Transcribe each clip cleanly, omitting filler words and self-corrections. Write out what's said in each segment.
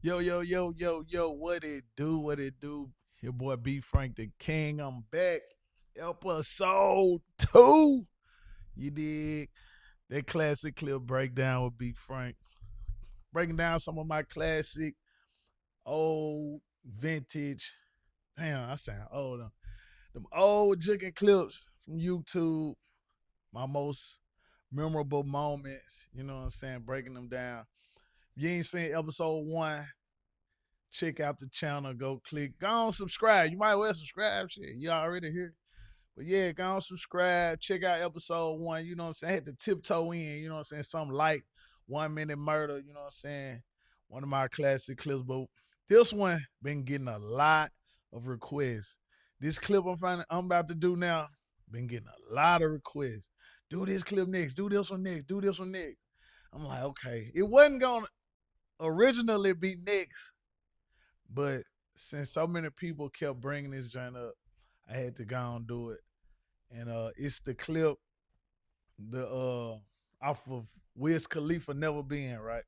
Yo, yo, yo, yo, yo, what it do? What it do? Your boy Bfrank the King. I'm back. Episode 2. You dig? That classic clip breakdown with Bfrank. Breaking down some of my classic, old, vintage. Damn, I sound old. Them old jigging clips from YouTube. My most memorable moments. You know what I'm saying? Breaking them down. If you ain't seen episode 1, check out the channel. Go click. Go on, subscribe. You might well subscribe. Shit, you already here. But yeah, go on, subscribe. Check out episode 1. You know what I'm saying? I had to tiptoe in. You know what I'm saying? Something like 1 Minute Murder. You know what I'm saying? One of my classic clips. But this one been getting a lot of requests. This clip I'm about to do now been getting a lot of requests. Do this clip next. Do this one next. Do this one next. I'm like, okay. It wasn't gonna originally be next, but since so many people kept bringing this joint up, I had to go and do it. And it's the clip, the off of Wiz Khalifa Never Been, right?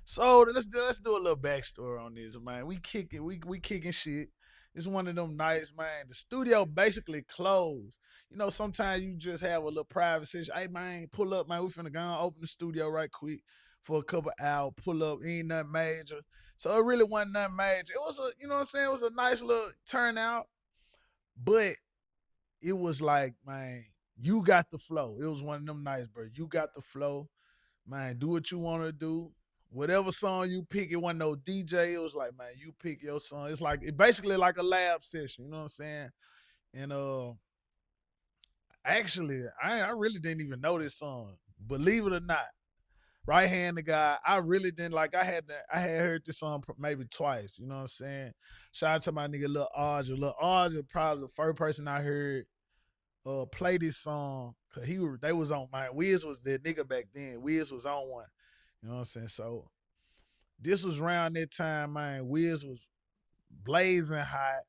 So let's do a little backstory on this, man. We kicking shit. It's one of them nights, man. The studio basically closed. You know, sometimes you just have a little private session. Hey man, pull up, man. We finna go and open the studio right quick for a couple hours. Pull up, ain't nothing major. So it really wasn't nothing major. It was you know what I'm saying? It was a nice little turnout, but it was like, man, you got the flow. It was one of them nights, bro. You got the flow, man. Do what you want to do. Whatever song you pick, it wasn't no DJ. It was like, man, you pick your song. It's like it basically like a lab session. You know what I'm saying? And actually, I really didn't even know this song. Believe it or not, right hand the guy. I really didn't like. I had heard this song maybe twice. You know what I'm saying? Shout out to my nigga Lil Arja. Lil Arja probably the first person I heard play this song because they was on my Wiz was that nigga back then. Wiz was on one. You know what I'm saying? So this was around that time, man. Wiz was blazing hot.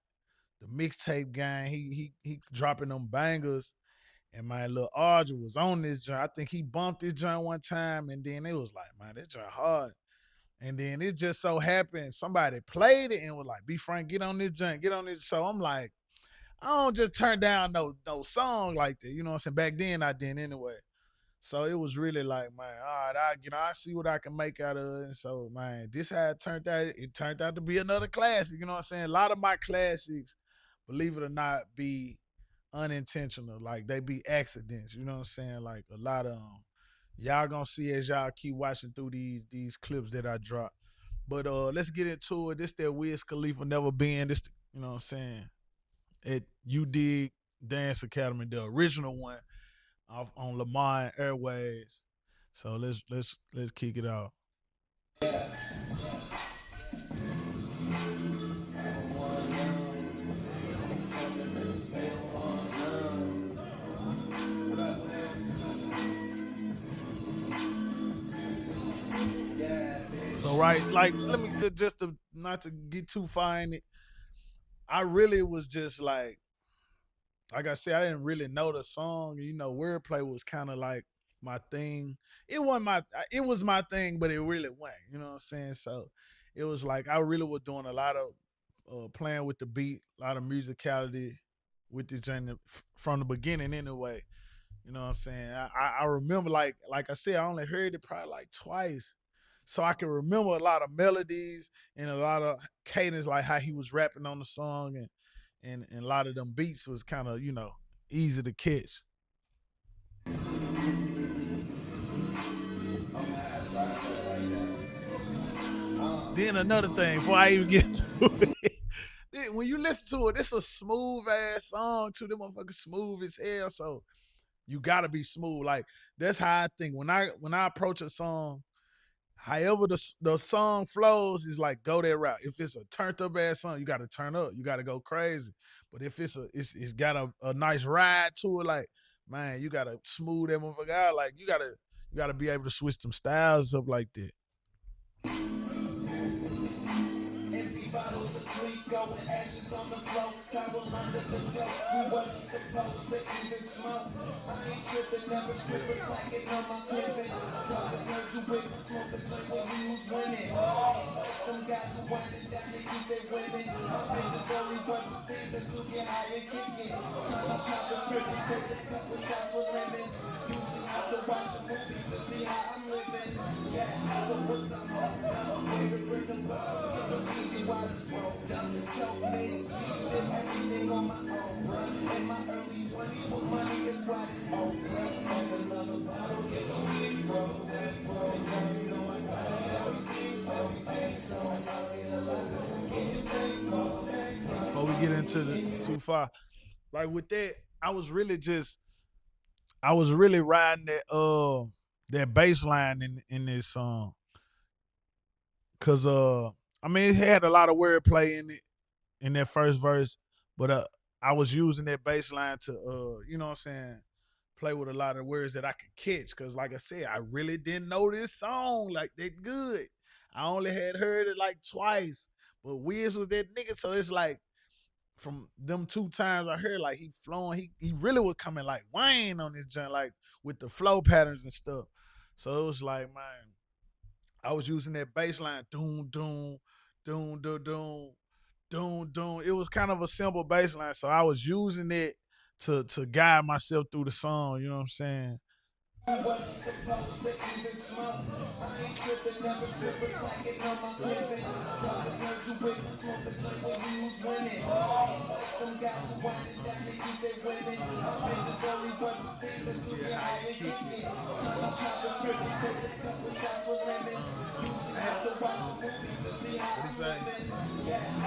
The mixtape gang, he dropping them bangers. And my little Audrey was on this joint. I think he bumped this joint one time, and then it was like, man, this joint hard. And then it just so happened somebody played it and was like, Bfrank, get on this joint, get on this. So I'm like, I don't just turn down no song like that. You know what I'm saying? Back then I didn't anyway. So it was really like, man, all right, I see what I can make out of it. And so, man, this how it turned out. It turned out to be another classic. You know what I'm saying? A lot of my classics, believe it or not, be unintentional. Like they be accidents. You know what I'm saying? Like a lot of y'all gonna see as y'all keep watching through these clips that I drop. But let's get into it. This that Wiz Khalifa Never Been. This you know what I'm saying? At You Dig Dance Academy, the original one off on Lamar Airways. So let's kick it off. So right, like let me just to not to get too far in it. I really was just like I said, I didn't really know the song. You know, wordplay was kind of like my thing. It was my thing, but it really wasn't. You know what I'm saying? So it was like I really was doing a lot of playing with the beat, a lot of musicality with this genre from the beginning anyway. You know what I'm saying? I remember like I said, I only heard it probably like twice. So I can remember a lot of melodies and a lot of cadence, like how he was rapping on the song and a lot of them beats was kind of, easy to catch. Then another thing, before I even get to it, when you listen to it, it's a smooth ass song too. Them motherfuckers smooth as hell. So you gotta be smooth. Like that's how I think. When I approach a song, however the song flows is like go that route. If it's a turned up ass song, you gotta turn up. You gotta go crazy. But if it's got a nice ride to it, like man, you gotta smooth that motherfucker out. Like you gotta be able to switch some styles up like that. Before we get into the too far, like with that, I was really just I was really riding that bass line in this song. Cause I mean it had a lot of wordplay in it in that first verse, but I was using that bass line to you know what I'm saying, play with a lot of words that I could catch. Cause like I said, I really didn't know this song like that good. I only had heard it like twice. But Wiz was that nigga, so it's like from them two times I heard like he flowing, he really was coming like Wayne on this joint, like with the flow patterns and stuff. So it was like, man, I was using that bass line, doom, doom, doom, doom, doom, doom, doom. It was kind of a simple bass line, so I was using it to guide myself through the song. You know what I'm saying? What he say?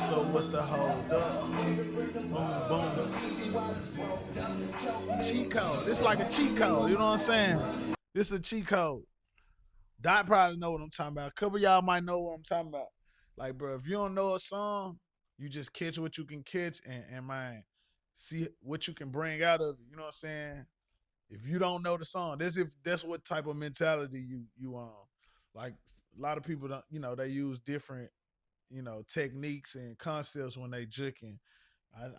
So what's the hold up? Boom, boom. Cheat code. It's like a cheat code. You know what I'm saying? This is a cheat code. Dot probably know what I'm talking about. A couple of y'all might know what I'm talking about. Like, bro, if you don't know a song, you just catch what you can catch and man, see what you can bring out of it. You know what I'm saying? If you don't know the song, that's what type of mentality you on. Like a lot of people don't, they use different, techniques and concepts when they juking.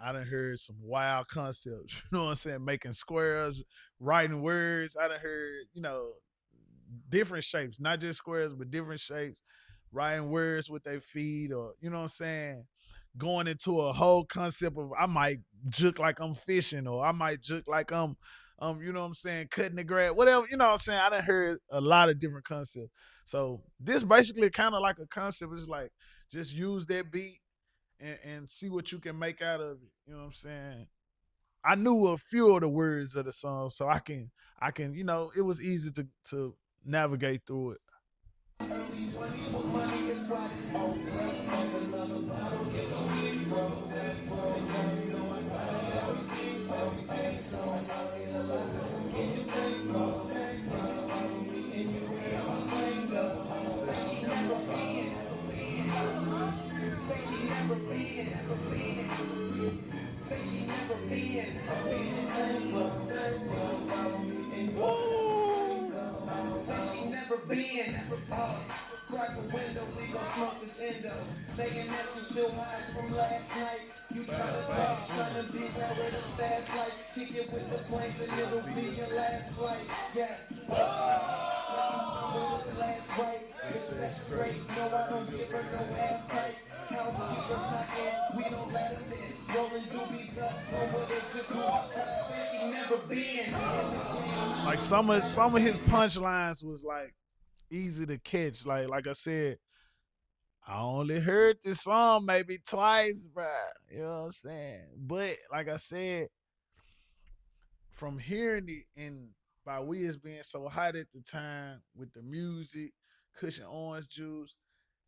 I done heard some wild concepts. You know what I'm saying? Making squares, writing words. I done heard, different shapes, not just squares, but different shapes. Writing words with their feet, or you know what I'm saying? Going into a whole concept of I might juke like I'm fishing, or I might juke like you know what I'm saying, cutting the grass, whatever, you know what I'm saying? I done heard a lot of different concepts. So this basically kind of like a concept. It's like just use that beat and see what you can make out of it. You know what I'm saying? I knew a few of the words of the song, so I can, it was easy to navigate through it. Woo! Like some of his punchlines was like easy to catch. Like I said, I only heard this song maybe twice, bruh. You know what I'm saying? But like I said, from hearing it and by Wiz being so hot at the time with the music, cushion orange juice,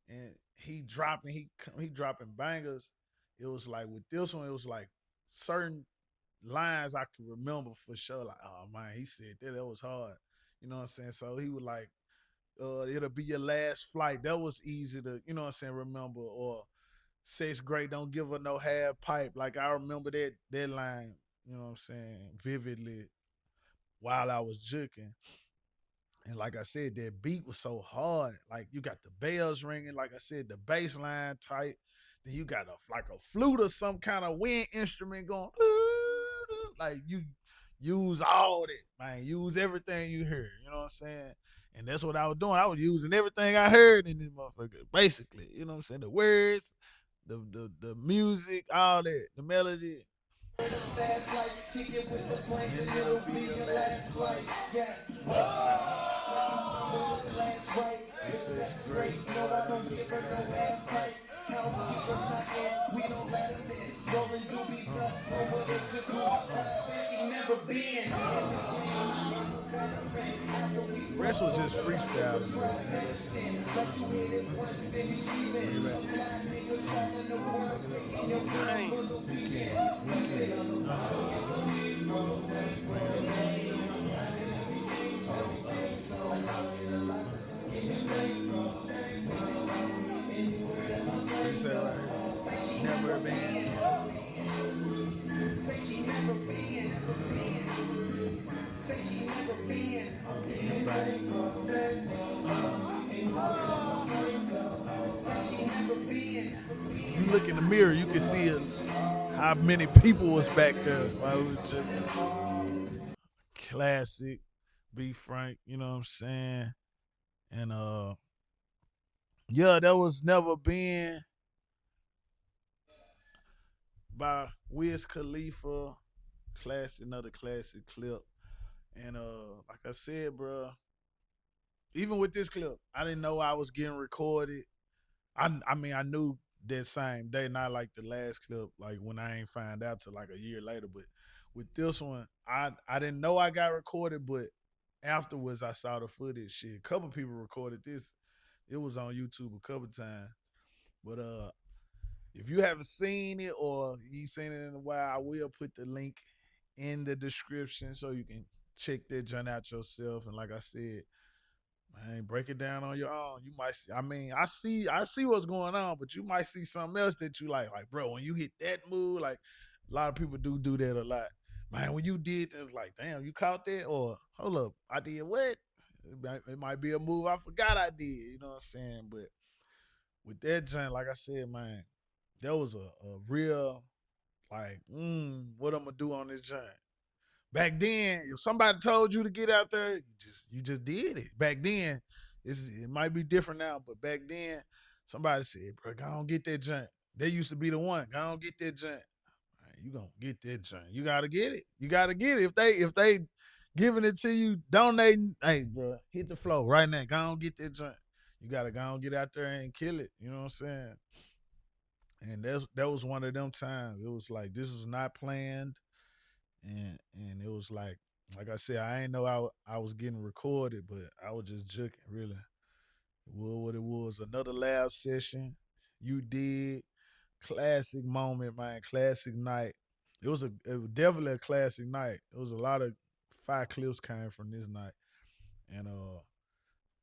and he dropping bangers. It was like with this one, it was like certain lines I could remember for sure. Like, oh man, he said that was hard. You know what I'm saying? So he was like, it'll be your last flight. That was easy to, you know what I'm saying, remember. Or sex great, don't give her no half pipe. Like I remember that line, you know what I'm saying, vividly while I was juking. And like I said, that beat was so hard. Like you got the bells ringing. Like I said, the bass line tight. Then you got like a flute or some kind of wind instrument going, like you use all that, man. Use everything you hear. You know what I'm saying? And that's what I was doing. I was using everything I heard in this motherfucker, basically. You know what I'm saying? The words, the music, all that, the melody. It's such great. Fresh was just freestyling. Never been. You look in the mirror, you can see how many people was back there. While it was just classic, Bfrank. You know what I'm saying? And yeah, that was never been by Wiz Khalifa. Classic, another classic clip. And like I said, bro, even with this clip, I didn't know I was getting recorded. I mean, I knew that same day, not like the last clip, like when I ain't find out till like a year later. But with this one, I didn't know I got recorded, but afterwards I saw the footage. Shit, a couple people recorded this. It was on YouTube a couple times. But if you haven't seen it or you ain't seen it in a while, I will put the link in the description so you can check that joint out yourself. And like I said, man, break it down on your own. You might see, I mean, I see what's going on, but you might see something else that you like. Like, bro, when you hit that move, like a lot of people do that a lot. Man, when you did that, it's like, damn, you caught that? Or hold up, I did what? It might be a move I forgot I did. You know what I'm saying? But with that joint, like I said, man, that was a real like, what I'm gonna do on this joint. Back then, if somebody told you to get out there, you just did it. Back then, it might be different now, but back then, somebody said, "Bro, go on get that junk." They used to be the one. Go on get that junk. Man, you gonna get that junk. You gotta get it. You gotta get it. If they giving it to you, donating, hey, bro, hit the flow right now. Go on get that junk. You gotta go on get out there and kill it. You know what I'm saying? And that was one of them times. It was like this was not planned and it was like I said, I ain't know I was getting recorded, but I was just joking, really. It was what it was. Another lab session. You did classic moment, man. Classic night. It was definitely a classic night. It was a lot of fire clips came from this night, and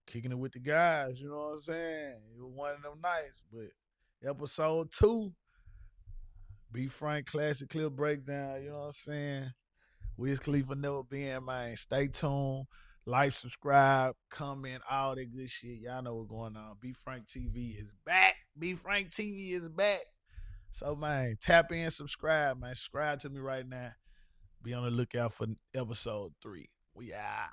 kicking it with the guys. You know what I'm saying? It was one of them nights. But episode 2, Bfrank classic clip breakdown. You know what I'm saying? Wiz Khalifa never been, man. Stay tuned. Like, subscribe, comment, all that good shit. Y'all know what's going on. Bfrank TV is back. Bfrank TV is back. So, man, tap in, subscribe, man. Subscribe to me right now. Be on the lookout for episode 3. We out.